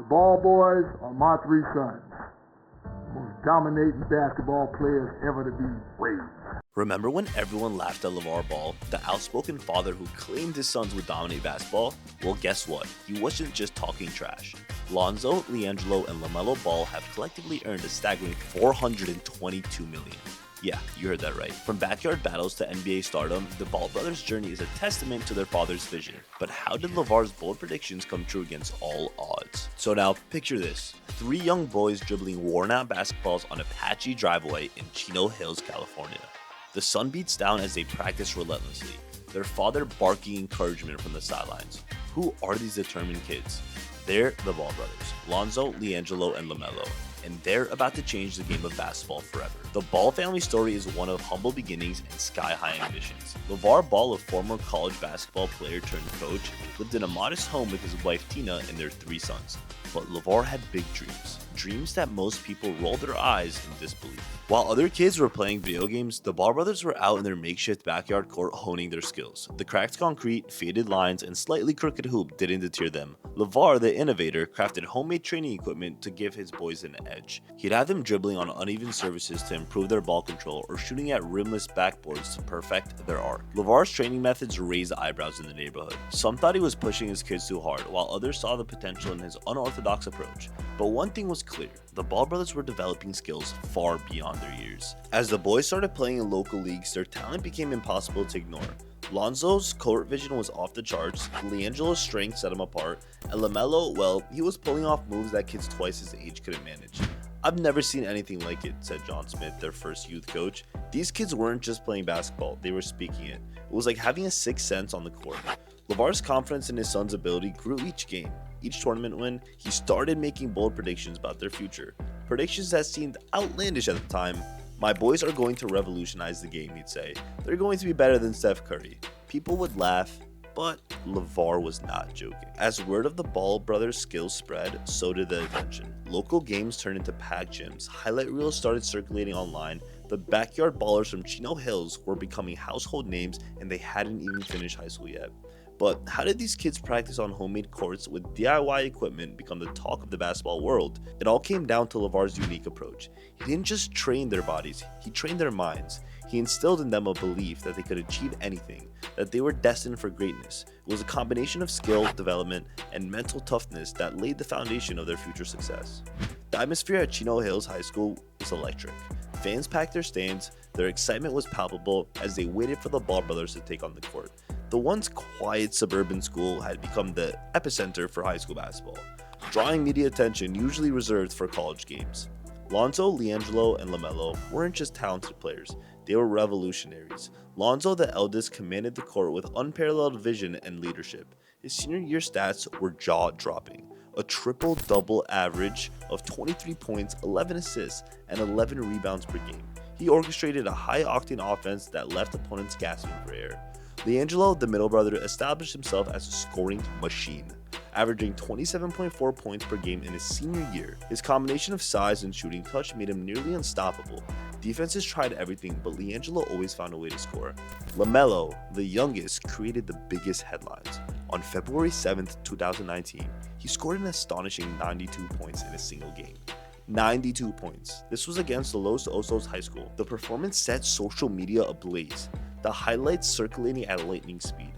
The Ball boys are my three sons. Most dominating basketball players ever to be raised. Remember when everyone laughed at LaVar Ball, the outspoken father who claimed his sons would dominate basketball? Well, guess what? He wasn't just talking trash. Lonzo, LiAngelo, and LaMelo Ball have collectively earned a staggering $422 million. Yeah, you heard that right. From backyard battles to NBA stardom, the Ball brothers' journey is a testament to their father's vision. But how did LaVar's bold predictions come true against all odds? So now, picture this. 3 young boys dribbling worn-out basketballs on a patchy driveway in Chino Hills, California. The sun beats down as they practice relentlessly, their father barking encouragement from the sidelines. Who are these determined kids? They're the Ball brothers, Lonzo, LiAngelo, and LaMelo, and they're about to change the game of basketball forever. The Ball family story is one of humble beginnings and sky-high ambitions. LaVar Ball, a former college basketball player turned coach, lived in a modest home with his wife Tina and their 3 sons. But LaVar had big dreams that most people rolled their eyes in disbelief. While other kids were playing video games, the Ball brothers were out in their makeshift backyard court honing their skills. The cracked concrete, faded lines, and slightly crooked hoop didn't deter them. LaVar, the innovator, crafted homemade training equipment to give his boys an edge. He'd have them dribbling on uneven surfaces to improve their ball control or shooting at rimless backboards to perfect their arc. LaVar's training methods raised eyebrows in the neighborhood. Some thought he was pushing his kids too hard, while others saw the potential in his unorthodox approach. But one thing was clear, the Ball brothers were developing skills far beyond their years. As the boys started playing in local leagues, their talent became impossible to ignore. Lonzo's court vision was off the charts, LiAngelo's strength set him apart, and LaMelo, well, he was pulling off moves that kids twice his age couldn't manage. "I've never seen anything like it," said John Smith, their first youth coach. "These kids weren't just playing basketball, they were speaking it. It was like having a sixth sense on the court." LaVar's confidence in his son's ability grew each game. Each tournament win, he started making bold predictions about their future. Predictions that seemed outlandish at the time. "My boys are going to revolutionize the game," he'd say. "They're going to be better than Steph Curry." People would laugh, but LaVar was not joking. As word of the Ball brothers' skills spread, so did the attention. Local games turned into packed gyms, highlight reels started circulating online, the backyard ballers from Chino Hills were becoming household names, and they hadn't even finished high school yet. But how did these kids practice on homemade courts with DIY equipment become the talk of the basketball world? It all came down to LaVar's unique approach. He didn't just train their bodies, he trained their minds. He instilled in them a belief that they could achieve anything, that they were destined for greatness. It was a combination of skill, development, and mental toughness that laid the foundation of their future success. The atmosphere at Chino Hills High School was electric. Fans packed their stands, their excitement was palpable as they waited for the Ball brothers to take on the court. The once quiet suburban school had become the epicenter for high school basketball, drawing media attention usually reserved for college games. Lonzo, LiAngelo, and LaMelo weren't just talented players, they were revolutionaries. Lonzo, the eldest, commanded the court with unparalleled vision and leadership. His senior year stats were jaw-dropping. A triple-double average of 23 points, 11 assists, and 11 rebounds per game. He orchestrated a high-octane offense that left opponents gasping for air. LiAngelo, the middle brother, established himself as a scoring machine, averaging 27.4 points per game in his senior year. His combination of size and shooting touch made him nearly unstoppable. Defenses tried everything, but LiAngelo always found a way to score. LaMelo, the youngest, created the biggest headlines. On February 7, 2019, he scored an astonishing 92 points in a single game. 92 points. This was against the Los Osos High School. The performance set social media ablaze, the highlights circulating at lightning speed.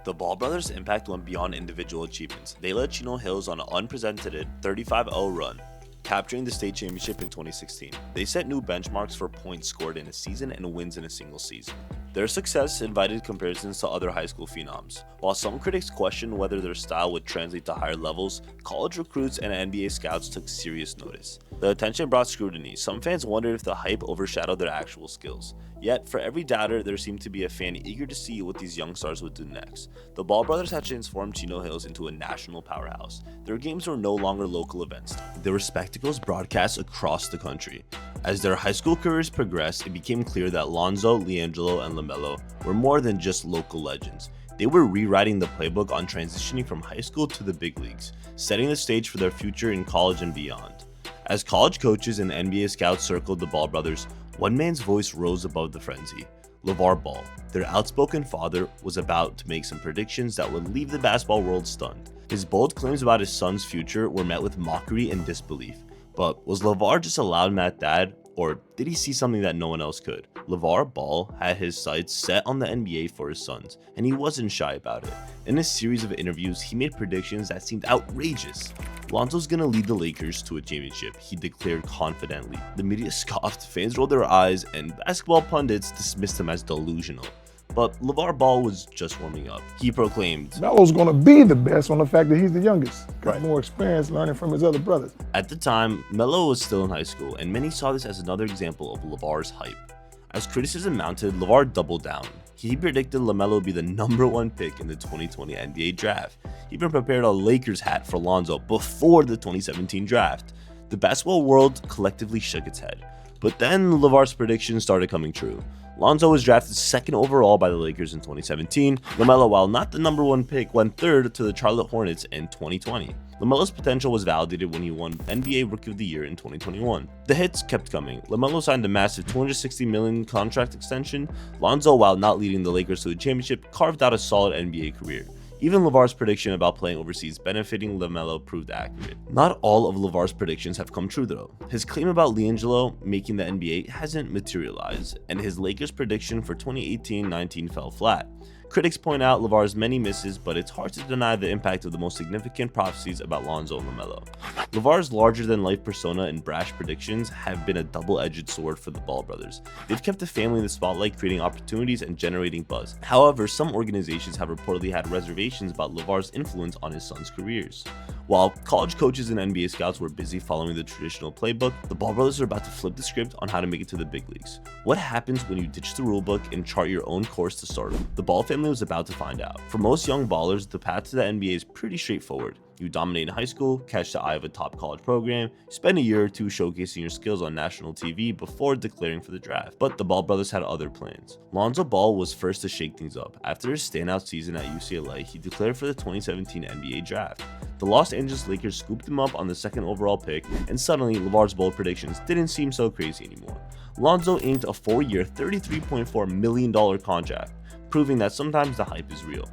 The Ball brothers' impact went beyond individual achievements. They led Chino Hills on an unprecedented 35-0 run, capturing the state championship in 2016. They set new benchmarks for points scored in a season and wins in a single season. Their success invited comparisons to other high school phenoms. While some critics questioned whether their style would translate to higher levels, college recruits and NBA scouts took serious notice. The attention brought scrutiny. Some fans wondered if the hype overshadowed their actual skills. Yet, for every doubter, there seemed to be a fan eager to see what these young stars would do next. The Ball brothers had transformed Chino Hills into a national powerhouse. Their games were no longer local events. They were spectacles broadcast across the country. As their high school careers progressed, it became clear that Lonzo, LiAngelo, and LaMelo were more than just local legends. They were rewriting the playbook on transitioning from high school to the big leagues, setting the stage for their future in college and beyond. As college coaches and NBA scouts circled the Ball brothers, one man's voice rose above the frenzy. LaVar Ball, their outspoken father, was about to make some predictions that would leave the basketball world stunned. His bold claims about his son's future were met with mockery and disbelief. But was LaVar just a loudmouth dad, or did he see something that no one else could? LaVar Ball had his sights set on the NBA for his sons, and he wasn't shy about it. In a series of interviews, he made predictions that seemed outrageous. Lonzo's gonna lead the Lakers to a championship, he declared confidently. The media scoffed, fans rolled their eyes, and basketball pundits dismissed him as delusional. But LaVar Ball was just warming up. He proclaimed, Melo's going to be the best on the fact that he's the youngest. Got more experience learning from his other brothers. At the time, Melo was still in high school, and many saw this as another example of LaVar's hype. As criticism mounted, LaVar doubled down. He predicted LaMelo would be the #1 pick in the 2020 NBA draft. He even prepared a Lakers hat for Lonzo before the 2017 draft. The basketball world collectively shook its head. But then LaVar's predictions started coming true. Lonzo was drafted 2nd overall by the Lakers in 2017. LaMelo, while not the #1 pick, went 3rd to the Charlotte Hornets in 2020. LaMelo's potential was validated when he won NBA Rookie of the Year in 2021. The hits kept coming. LaMelo signed a massive $260 million contract extension. Lonzo, while not leading the Lakers to a championship, carved out a solid NBA career. Even LaVar's prediction about playing overseas benefiting LaMelo proved accurate. Not all of LaVar's predictions have come true though. His claim about LiAngelo making the NBA hasn't materialized, and his Lakers prediction for 2018-19 fell flat. Critics point out LaVar's many misses, but it's hard to deny the impact of the most significant prophecies about Lonzo and LaMelo. LaVar's larger-than-life persona and brash predictions have been a double-edged sword for the Ball brothers. They've kept the family in the spotlight, creating opportunities and generating buzz. However, some organizations have reportedly had reservations about LaVar's influence on his sons' careers. While college coaches and NBA scouts were busy following the traditional playbook, the Ball brothers are about to flip the script on how to make it to the big leagues. What happens when you ditch the rulebook and chart your own course to stardom? The Ball family was about to find out. For most young ballers, the path to the NBA is pretty straightforward. You dominate in high school, catch the eye of a top college program, spend a year or two showcasing your skills on national TV before declaring for the draft. But the Ball brothers had other plans. Lonzo Ball was first to shake things up. After his standout season at UCLA, he declared for the 2017 NBA draft. The Los Angeles Lakers scooped him up on the 2nd overall pick, and suddenly LaVar's bold predictions didn't seem so crazy anymore. Lonzo inked a 4-year, $33.4 million contract, proving that sometimes the hype is real.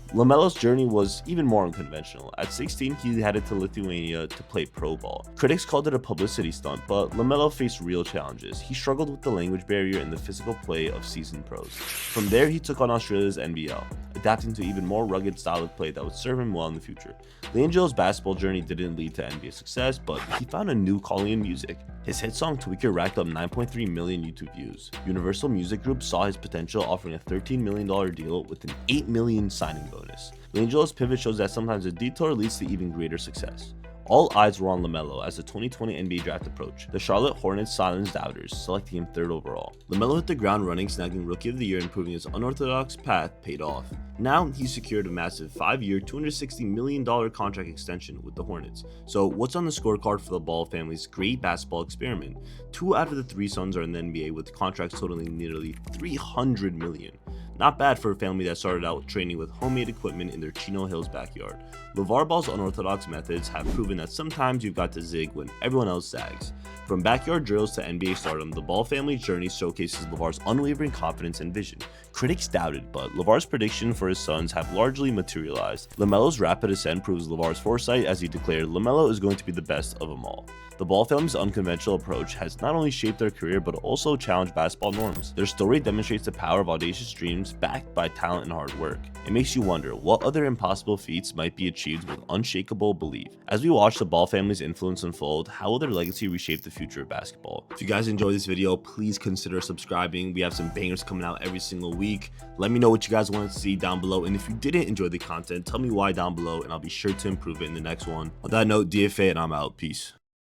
LaMelo's journey was even more unconventional. At 16, he headed to Lithuania to play pro ball. Critics called it a publicity stunt, but LaMelo faced real challenges. He struggled with the language barrier and the physical play of seasoned pros. From there, he took on Australia's NBL, adapting to even more rugged style of play that would serve him well in the future. LiAngelo's basketball journey didn't lead to NBA success, but he found a new calling in music. His hit song Tweaker racked up 9.3 million YouTube views. Universal Music Group saw his potential, offering a $13 million deal with an $8 million signing bonus. LiAngelo's pivot shows that sometimes a detour leads to even greater success. All eyes were on LaMelo as the 2020 NBA draft approached. The Charlotte Hornets silenced doubters, selecting him 3rd overall. LaMelo hit the ground running, snagging Rookie of the Year and proving his unorthodox path paid off. Now he secured a massive 5-year, $260 million contract extension with the Hornets. So what's on the scorecard for the Ball family's great basketball experiment? 2 out of the 3 sons are in the NBA with contracts totaling nearly $300 million. Not bad for a family that started out training with homemade equipment in their Chino Hills backyard. LaVar Ball's unorthodox methods have proven that sometimes you've got to zig when everyone else zags. From backyard drills to NBA stardom, the Ball family's journey showcases LaVar's unwavering confidence and vision. Critics doubted, but LaVar's prediction for his sons have largely materialized. LaMelo's rapid ascent proves LaVar's foresight as he declared LaMelo is going to be the best of them all. The Ball family's unconventional approach has not only shaped their career but also challenged basketball norms. Their story demonstrates the power of audacious dreams backed by talent and hard work. It makes you wonder what other impossible feats might be achieved with unshakable belief. As we watch the Ball family's influence unfold, how will their legacy reshape the future of basketball? If you guys enjoyed this video, please consider subscribing. We have some bangers coming out every single week. Let me know what you guys want to see down below, and if you didn't enjoy the content, tell me why down below and I'll be sure to improve it in the next one. On that note, DFA, and I'm out. Peace.